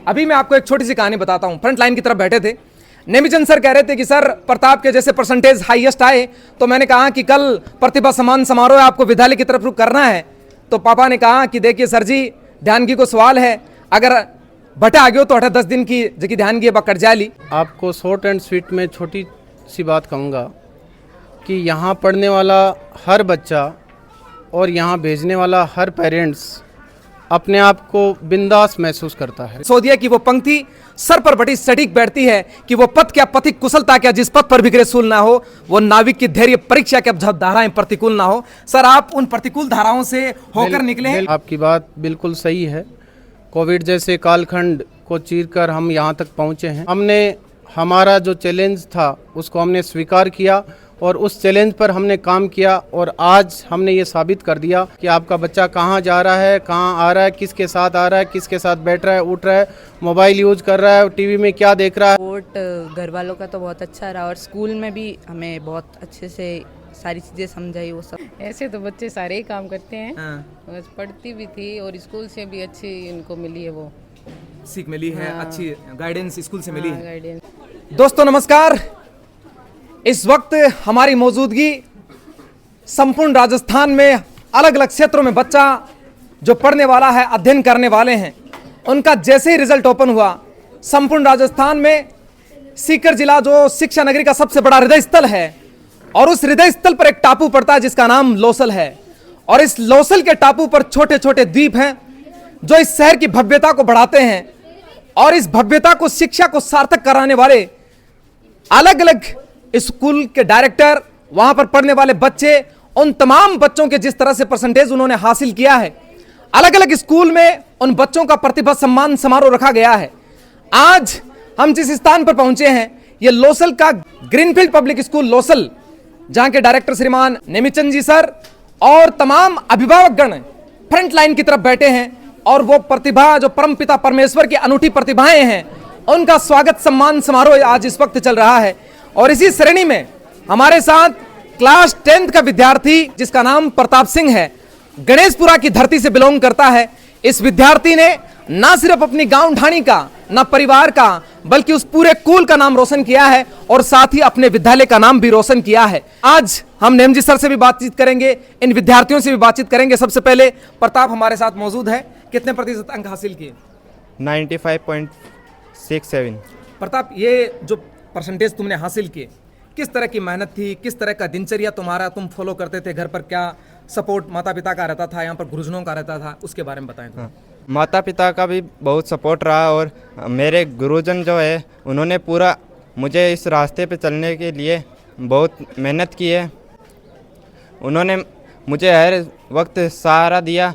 अभी मैं आपको एक छोटी सी कहानी बताता हूँ। फ्रंट लाइन की तरफ बैठे थे, नेमिचंद सर कह रहे थे कि सर प्रताप के जैसे परसेंटेज हाईएस्ट आए, तो मैंने कहा कि कल प्रतिभा सम्मान समारोह आपको विद्यालय की तरफ रुख करना है। तो पापा ने कहा कि देखिए सर जी, ध्यान की को सवाल है, अगर बटे आ गयो तो 10 दिन की जबकि ध्यान की कट जाली। आपको शॉर्ट एंड स्वीट में छोटी सी बात कहूँगा कि यहाँ पढ़ने वाला हर बच्चा और यहाँ भेजने वाला हर पेरेंट्स अपने आप को बिंदास महसूस करता है। सोदिया की वो पंक्ति सर पर बड़ी सटीक बैठती है कि वो पथ क्या पथिक कुशलता क्या, जिस पथ पर बिगड़े सूल ना हो, वो नाविक की धैर्य परीक्षा क्या जब धाराएं प्रतिकूल ना हो। सर आप उन प्रतिकूल धाराओं से होकर निकले हैं। आपकी बात बिल्कुल सही है। कोविड जैसे कालखंड को चीरकर हम यहाँ तक पहुँचे हैं। हमने हमारा जो चैलेंज था उसको हमने स्वीकार किया और उस चैलेंज पर हमने काम किया और आज हमने ये साबित कर दिया कि आपका बच्चा कहाँ जा रहा है, कहाँ आ रहा है, किसके साथ आ रहा है, किसके साथ बैठ रहा है, उठ रहा है, मोबाइल यूज कर रहा है, टीवी में क्या देख रहा है। सपोर्ट घर वालों का तो बहुत अच्छा रहा और स्कूल में भी हमें बहुत अच्छे से सारी चीज़ें समझाई। वो सब ऐसे तो बच्चे सारे ही काम करते हैं। बस पढ़ती भी थी और स्कूल से भी अच्छी इनको मिली है, वो सीख मिली है, अच्छी गाइडेंस स्कूल से मिली है। गाइडेंस। दोस्तों नमस्कार, इस वक्त हमारी मौजूदगी संपूर्ण राजस्थान में अलग अलग क्षेत्रों में बच्चा जो पढ़ने वाला है, अध्ययन करने वाले हैं, उनका जैसे ही रिजल्ट ओपन हुआ, संपूर्ण राजस्थान में सीकर जिला जो शिक्षा नगरी का सबसे बड़ा हृदय स्थल है, और उस हृदय स्थल पर एक टापू पड़ता है जिसका नाम लोसल है। और इस लोसल के टापू पर छोटे छोटे द्वीप हैं जो इस शहर की भव्यता को बढ़ाते हैं, और इस भव्यता को, शिक्षा को सार्थक कराने वाले अलग अलग स्कूल के डायरेक्टर, वहां पर पढ़ने वाले बच्चे, उन तमाम बच्चों के जिस तरह से परसेंटेज उन्होंने हासिल किया है, अलग अलग स्कूल में उन बच्चों का प्रतिभा सम्मान समारोह रखा गया है। आज हम जिस स्थान पर पहुंचे हैं, यह लोसल का ग्रीनफील्ड पब्लिक स्कूल लोसल, जहां के डायरेक्टर श्रीमान नेमिचंद जी सर और तमाम अभिभावकगण फ्रंट लाइन की तरफ बैठे हैं, और वो प्रतिभा जो परमपिता परमेश्वर की अनूठी प्रतिभाएं हैं, उनका स्वागत सम्मान समारोह आज इस वक्त चल रहा है। और इसी श्रेणी में हमारे साथ क्लास 10th का विद्यार्थी जिसका नाम प्रताप सिंह है, गणेशपुरा की धरती से बिलोंग करता है। इस विद्यार्थी ने ना सिर्फ अपनी गांव ढाणी का, ना परिवार का, बल्कि उस पूरे कुल का नाम रोशन किया है, और साथ ही अपने विद्यालय का नाम भी रोशन किया है। आज हम नेमजी सर से भी बातचीत करेंगे, इन विद्यार्थियों से भी बातचीत करेंगे। सबसे पहले प्रताप हमारे साथ मौजूद है, कितने प्रतिशत अंक हासिल किए? 95.67। प्रताप, ये जो परसेंटेज तुमने हासिल किए, किस तरह की मेहनत थी, किस तरह का दिनचर्या तुम्हारा तुम फॉलो करते थे? घर पर क्या सपोर्ट माता पिता का रहता था, यहाँ पर गुरुजनों का रहता था, उसके बारे में बताएं। माता पिता का भी बहुत सपोर्ट रहा, और मेरे गुरुजन जो है उन्होंने पूरा मुझे इस रास्ते पे चलने के लिए बहुत मेहनत की है। उन्होंने मुझे हर वक्त सहारा दिया।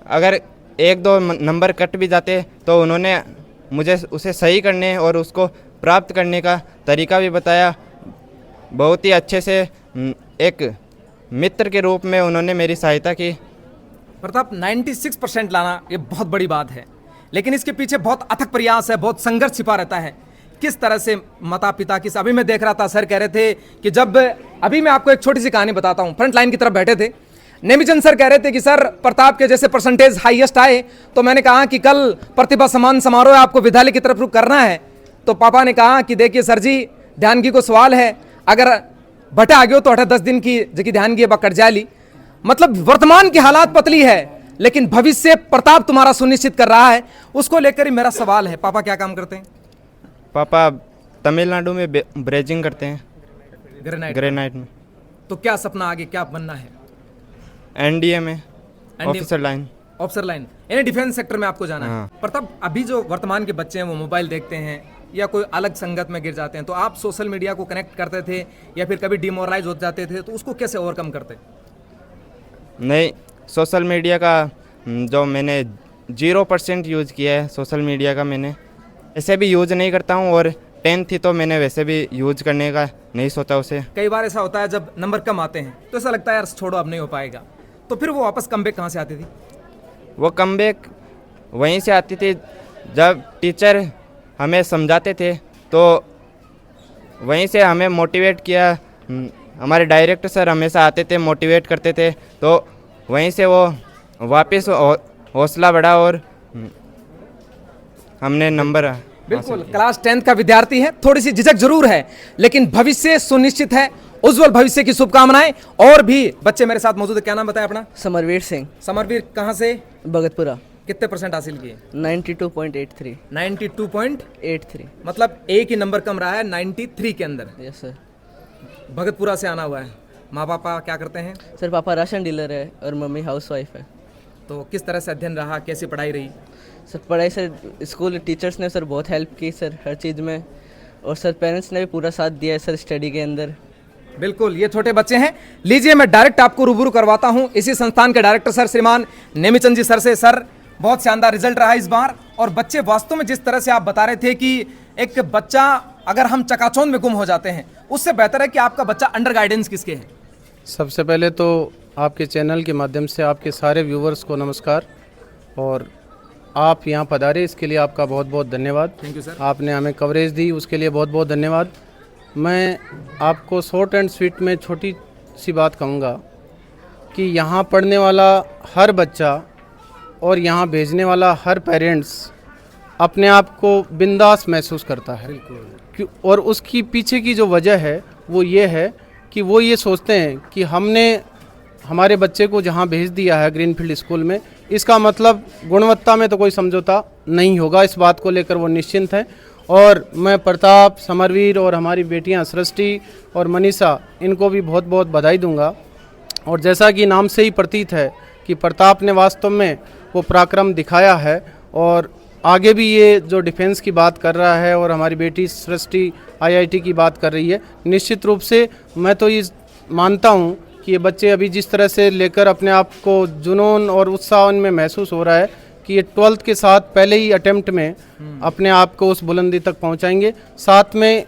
अगर 1-2 नंबर कट भी जाते तो उन्होंने मुझे उसे सही करने और उसको प्राप्त करने का तरीका भी बताया। बहुत ही अच्छे से एक मित्र के रूप में उन्होंने मेरी सहायता की। प्रताप, 96% लाना ये बहुत बड़ी बात है, लेकिन इसके पीछे बहुत अथक प्रयास है, बहुत संघर्ष छिपा रहता है। किस तरह से माता पिता की, अभी मैं देख रहा था सर कह रहे थे कि जब, अभी मैं आपको एक छोटी सी कहानी बताता हूँ। फ्रंट लाइन की तरफ बैठे थे, नेमिचंद सर कह रहे थे कि सर प्रताप के जैसे परसेंटेज हाईएस्ट आए, तो मैंने कहा कि कल प्रतिभा सम्मान समारोह आपको विद्यालय की तरफ रुख करना है। तो पापा ने कहा कि देखिए सर जी, ध्यान की को सवाल है, अगर बटे आ गयो तो 10 दिन की जबकि ध्यान की कट जाली। मतलब वर्तमान की हालात पतली है, लेकिन भविष्य प्रताप तुम्हारा सुनिश्चित कर रहा है। उसको लेकर ही मेरा सवाल है, पापा क्या काम करते हैं? पापा तमिलनाडु में ब्रेजिंग करते हैं, ग्रेनाइट में। तो क्या सपना आगे, क्या बनना है? एनडीए में ऑफिसर लाइन, यानी डिफेंस सेक्टर में आपको जाना है। प्रताप, अभी जो वर्तमान के बच्चे हैं वो मोबाइल देखते हैं या कोई अलग संगत में गिर जाते हैं, तो आप सोशल मीडिया को कनेक्ट करते थे या फिर कभी डिमोरलाइज हो जाते थे, तो उसको कैसे ओवरकम करते? नहीं, सोशल मीडिया का जो मैंने 0% यूज़ किया है सोशल मीडिया का, मैंने ऐसे भी यूज़ नहीं करता हूँ, और 10th थी तो मैंने वैसे भी यूज़ करने का नहीं सोचा उसे। कई बार ऐसा होता है जब नंबर कम आते हैं तो ऐसा लगता है यार छोड़ो अब नहीं हो पाएगा, तो फिर वो वापस कमबैक कहाँ से आती थी? वो कमबैक वहीं से आती थी जब टीचर हमें समझाते थे, तो वहीं से हमें मोटिवेट किया। हमारे डायरेक्टर सर हमेशा आते थे, मोटिवेट करते थे, तो वहीं से वो वापस हौसला बढ़ा और हमने नंबर बिल्कुल, क्लास 10th का विद्यार्थी है, थोड़ी सी झिझक जरूर है, लेकिन भविष्य सुनिश्चित है। उज्जवल भविष्य की शुभकामनाएं। और भी बच्चे मेरे साथ मौजूद है। क्या नाम बताया अपना? समरवीर सिंह, समरवीर, कहाँ से? भगतपुरा। कितने % हासिल किए? 92.83। 92.83, मतलब एक ही नंबर कम रहा है 93 के अंदर। Yes sir. भगतपुरा से आना हुआ है। माँ पापा क्या करते हैं? सर पापा राशन डीलर है और मम्मी हाउसवाइफ है। तो किस तरह से अध्ययन रहा, कैसी पढ़ाई रही? सर पढ़ाई सर स्कूल टीचर्स ने सर बहुत हेल्प की सर हर चीज़ में, और सर पेरेंट्स ने भी पूरा साथ दिया है सर स्टडी के अंदर। बिल्कुल, ये छोटे बच्चे हैं। लीजिए मैं डायरेक्ट आपको रूबरू करवाता हूं इसी संस्थान के डायरेक्टर सर श्रीमान नेमिचंद जी सर से। सर, बहुत शानदार रिजल्ट रहा इस बार, और बच्चे वास्तव में जिस तरह से आप बता रहे थे कि एक बच्चा अगर हम चकाचौंध में गुम हो जाते हैं, उससे बेहतर है कि आपका बच्चा अंडर गाइडेंस किसके है। सबसे पहले तो आपके चैनल के माध्यम से आपके सारे व्यूवर्स को नमस्कार, और आप यहाँ पधारे इसके लिए आपका बहुत बहुत धन्यवाद। Thank you sir. आपने हमें कवरेज दी उसके लिए बहुत बहुत धन्यवाद। मैं आपको शॉर्ट एंड स्वीट में छोटी सी बात कहूँगा कि यहाँ पढ़ने वाला हर बच्चा और यहाँ भेजने वाला हर पेरेंट्स अपने आप को बिंदास महसूस करता है। और उसकी पीछे की जो वजह है वो ये है कि वो ये सोचते हैं कि हमने हमारे बच्चे को जहाँ भेज दिया है ग्रीनफील्ड स्कूल में, इसका मतलब गुणवत्ता में तो कोई समझौता नहीं होगा। इस बात को लेकर वो निश्चिंत हैं। और मैं प्रताप, समरवीर और हमारी बेटियां सृष्टि और मनीषा, इनको भी बहुत बहुत बधाई दूंगा। और जैसा कि नाम से ही प्रतीत है कि प्रताप ने वास्तव में वो पराक्रम दिखाया है, और आगे भी ये जो डिफेंस की बात कर रहा है और हमारी बेटी सृष्टि IIT की बात कर रही है, निश्चित रूप से मैं तो ये मानता हूँ कि ये बच्चे अभी जिस तरह से लेकर अपने आप को जुनून और उत्साह उनमें महसूस हो रहा है कि ये 12th के साथ पहले ही अटेम्प्ट में अपने आप को उस बुलंदी तक पहुंचाएंगे। साथ में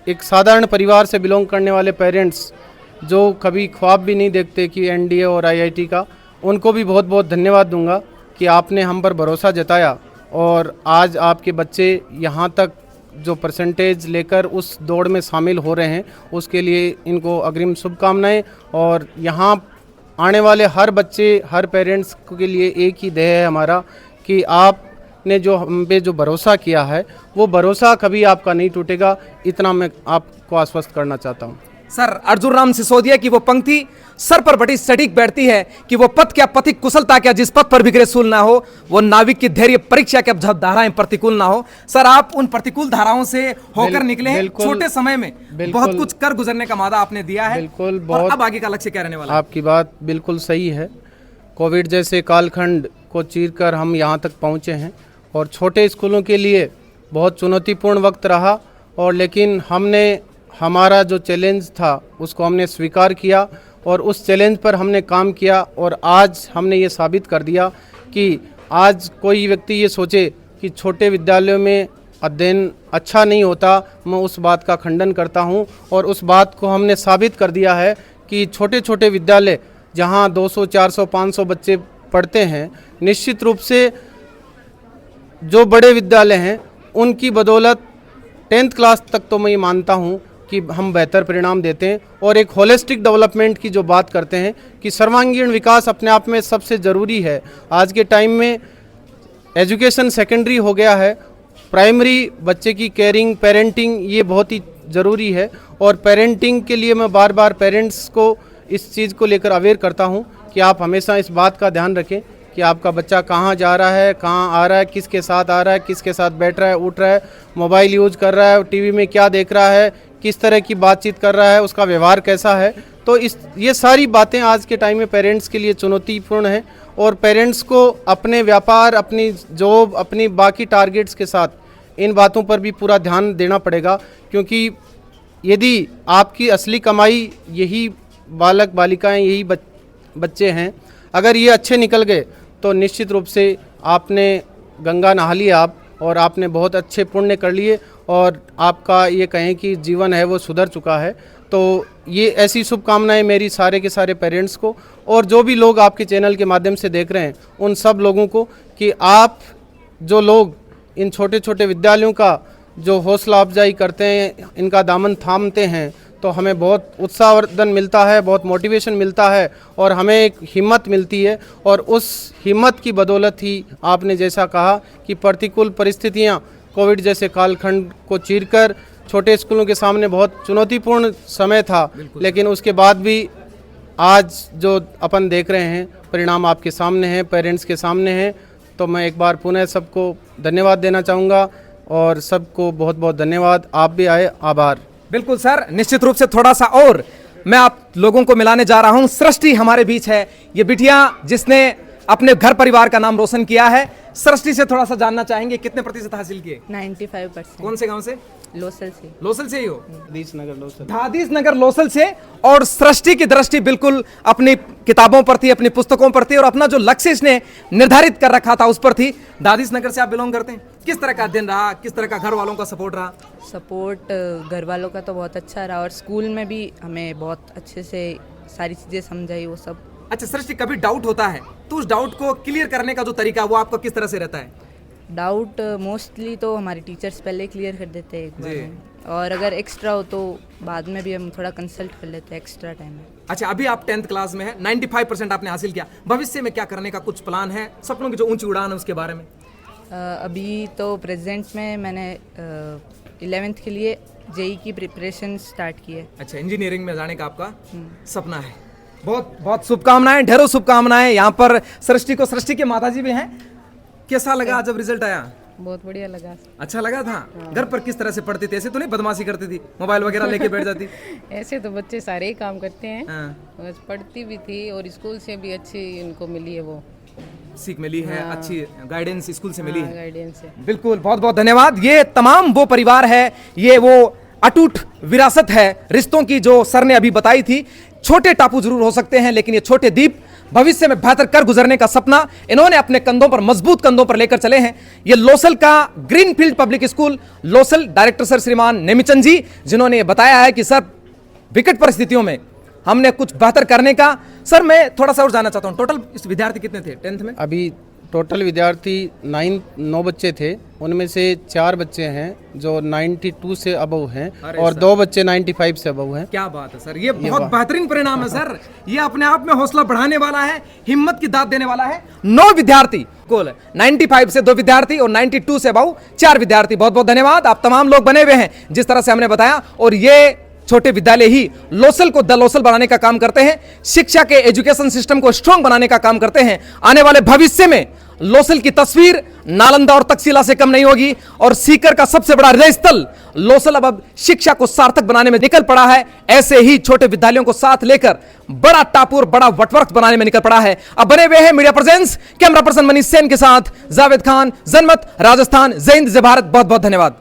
एक साधारण परिवार से बिलोंग करने वाले पेरेंट्स जो कभी ख्वाब भी नहीं देखते कि NDA और IIT का, उनको भी बहुत बहुत धन्यवाद दूंगा कि आपने हम पर भरोसा जताया, और आज आपके बच्चे यहाँ तक जो परसेंटेज लेकर उस दौड़ में शामिल हो रहे हैं, उसके लिए इनको अग्रिम शुभकामनाएं। और यहाँ आने वाले हर बच्चे, हर पेरेंट्स के लिए एक ही ध्येय है हमारा कि आपने जो हम पे जो भरोसा किया है वो भरोसा कभी आपका नहीं टूटेगा, इतना मैं आपको आश्वस्त करना चाहता हूँ। सर, अर्जुन राम सिसोदिया की वो पंक्ति सर पर बड़ी सटीक बैठती है कि वो पथ क्या पथिक कुशलता क्या जिस पथ पर भी ग्रेसूल ना हो, वो नाविक की धैर्य परीक्षा क्या जब धाराएं प्रतिकूल ना हो। सर, आप उन प्रतिकूल धाराओं से होकर निकले हैं, छोटे समय में बहुत कुछ कर गुजरने का वादा आपने दिया है। बिल्कुल, और अब आगे का लक्ष्य क्या रहने वाला है? आपकी बात बिल्कुल सही है। कोविड जैसे कालखंड को चीरकर हम यहाँ तक पहुँचे हैं, और छोटे स्कूलों के लिए बहुत चुनौतीपूर्ण वक्त रहा, और लेकिन हमने हमारा जो चैलेंज था उसको हमने स्वीकार किया, और उस चैलेंज पर हमने काम किया, और आज हमने ये साबित कर दिया कि आज कोई व्यक्ति ये सोचे कि छोटे विद्यालयों में अध्ययन अच्छा नहीं होता, मैं उस बात का खंडन करता हूँ। और उस बात को हमने साबित कर दिया है कि छोटे छोटे विद्यालय जहाँ 200, 400, 500 बच्चे पढ़ते हैं, निश्चित रूप से जो बड़े विद्यालय हैं उनकी बदौलत 10th क्लास तक तो मैं ये मानता हूँ कि हम बेहतर परिणाम देते हैं। और एक होलिस्टिक डेवलपमेंट की जो बात करते हैं कि सर्वांगीण विकास अपने आप में सबसे ज़रूरी है। आज के टाइम में एजुकेशन सेकेंडरी हो गया है, प्राइमरी बच्चे की केयरिंग, पेरेंटिंग ये बहुत ही ज़रूरी है। और पेरेंटिंग के लिए मैं बार बार पेरेंट्स को इस चीज़ को लेकर अवेयर करता हूँ कि आप हमेशा इस बात का ध्यान रखें कि आपका बच्चा कहाँ जा रहा है, कहाँ आ रहा है, किसके साथ आ रहा है, किसके साथ बैठ रहा है, उठ रहा है, मोबाइल यूज कर रहा है, टीवी में क्या देख रहा है, किस तरह की बातचीत कर रहा है, उसका व्यवहार कैसा है। तो ये सारी बातें आज के टाइम में पेरेंट्स के लिए चुनौतीपूर्ण हैं, और पेरेंट्स को अपने व्यापार, अपनी जॉब, अपनी बाकी टारगेट्स के साथ इन बातों पर भी पूरा ध्यान देना पड़ेगा। क्योंकि यदि आपकी असली कमाई यही बालक बालिकाएं, यही बच्चे हैं, अगर ये अच्छे निकल गए तो निश्चित रूप से आपने गंगा नहा लिया आप, और आपने बहुत अच्छे पुण्य कर लिए, और आपका ये कहें कि जीवन है वो सुधर चुका है। तो ये ऐसी शुभकामनाएं मेरी सारे के सारे पेरेंट्स को, और जो भी लोग आपके चैनल के माध्यम से देख रहे हैं उन सब लोगों को, कि आप जो लोग इन छोटे छोटे विद्यालयों का जो हौसला अफजाई करते हैं, इनका दामन थामते हैं, तो तो हमें बहुत उत्साहवर्धन मिलता है, बहुत मोटिवेशन मिलता है और हमें एक हिम्मत मिलती है। और उस हिम्मत की बदौलत ही आपने जैसा कहा कि प्रतिकूल परिस्थितियां, कोविड जैसे कालखंड को चीरकर छोटे स्कूलों के सामने बहुत चुनौतीपूर्ण समय था, लेकिन उसके बाद भी आज जो अपन देख रहे हैं परिणाम आपके सामने हैं, पेरेंट्स के सामने हैं। तो मैं एक बार पुनः सबको धन्यवाद देना चाहूँगा और सबको बहुत बहुत धन्यवाद। आप भी आए, आभार। बिल्कुल सर, निश्चित रूप से थोड़ा सा और मैं आप लोगों को मिलाने जा रहा हूं। सृष्टि हमारे बीच है, ये बिटिया जिसने अपने घर परिवार का नाम रोशन किया है। सृष्टि से थोड़ा सा जानना चाहेंगे कितने प्रतिशत हासिल किए? 95%। कौन से गांव से? लोसल से। लोसल से ही हो? दादीस नगर लोसल से। और सृष्टि की दृष्टि बिल्कुल अपनी किताबों पर थी, अपनी पुस्तकों पर थी और अपना जो लक्ष्य इसने निर्धारित कर रखा था उस पर थी। दादीस नगर से आप बिलोंग करते हैं। किस तरह का अध्ययन रहा, किस तरह का घर वालों का सपोर्ट रहा? सपोर्ट घर वालों का तो बहुत अच्छा रहा और स्कूल में भी हमें बहुत अच्छे से सारी चीज़ें समझाई वो सब। अच्छा सृष्टि, कभी डाउट होता है तो उस डाउट को क्लियर करने का जो तरीका वो आपका किस तरह से रहता है? डाउट मोस्टली तो हमारे टीचर्स पहले क्लियर कर देते हैं एक बार में, और अगर एक्स्ट्रा हो तो बाद में भी हम थोड़ा कंसल्ट कर लेते हैं एक्स्ट्रा टाइम में। अच्छा, अभी आप 10th क्लास में है, 95% आपने हासिल किया। भविष्य में क्या करने का कुछ प्लान है? सपनों की जो ऊंची उड़ान है उसके बारे में? अभी तो प्रेजेंट में मैंने 11th के लिए जेई की प्रिपरेशन स्टार्ट की है। अच्छा, इंजीनियरिंग में जाने का आपका सपना है। बहुत बहुत शुभकामनाएं, ढेरों शुभकामनाएं। यहाँ पर सृष्टि को, सृष्टि के माताजी भी हैं। कैसा लगा जब रिजल्ट आया? बहुत बढ़िया लगा। अच्छा लगा था? घर पर किस तरह से पढ़ती थी? ऐसे तो नहीं बदमाशी करती थी, मोबाइल वगैरह लेके बैठ जाती? ऐसे तो बच्चे सारे ही काम करते हैं। हाँ। बस पढ़ती भी थी और स्कूल से भी अच्छी इनको मिली है वो सीख मिली है, अच्छी गाइडेंस स्कूल से मिली है। गाइडेंस है। बिल्कुल, बहुत बहुत धन्यवाद। ये तमाम वो परिवार है, ये वो अटूट विरासत है रिश्तों की जो सर ने अभी बताई थी। छोटे टापू जरूर हो सकते हैं लेकिन ये छोटे द्वीप भविष्य में बेहतर कर गुजरने का सपना इन्होंने अपने कंधों पर, मजबूत कंधों पर लेकर चले हैं। ये लोसल का greenfield public school Losal director sir श्रीमान नेमिचंद जी, जिन्होंने ये बताया है कि सर विकट परिस्थितियों में हमने कुछ बेहतर करने का। सर मैं थोड़ा सा और जानना चाहता हूँ, टोटल विद्यार्थी कितने थे 10th में? अभी टोटल विद्यार्थी 9 बच्चे थे, उनमें से 4 बच्चे हैं जो 92 से अबव हैं और 2 बच्चे 95 से अबव हैं। क्या बात है सर, ये बहुत बेहतरीन परिणाम है सर। ये अपने आप में हौसला बढ़ाने वाला है, हिम्मत की दाद देने वाला है। 9 विद्यार्थी कुल, 95 से 2 विद्यार्थी और 92 से अबव 4 विद्यार्थी। बहुत बहुत धन्यवाद, आप तमाम लोग बने हुए हैं जिस तरह से हमने बताया। और ये छोटे विद्यालय ही लोसल को द लोसल बनाने का काम करते हैं, शिक्षा के एजुकेशन सिस्टम को स्ट्रांग बनाने का काम करते हैं। आने वाले भविष्य में लोसल की तस्वीर नालंदा और तक्षशिला से कम नहीं होगी और सीकर का सबसे बड़ा हृदय स्थल लोसल अब शिक्षा को सार्थक बनाने में निकल पड़ा है। ऐसे ही छोटे विद्यालयों को साथ लेकर बड़ा टापू और बड़ा वटवर्क बनाने में निकल पड़ा है। अब बने हुए हैं media presence camera person Manish Sen के साथ जावेद खान, जनमत, राजस्थान। जय हिंद, जय भारत। बहुत बहुत धन्यवाद।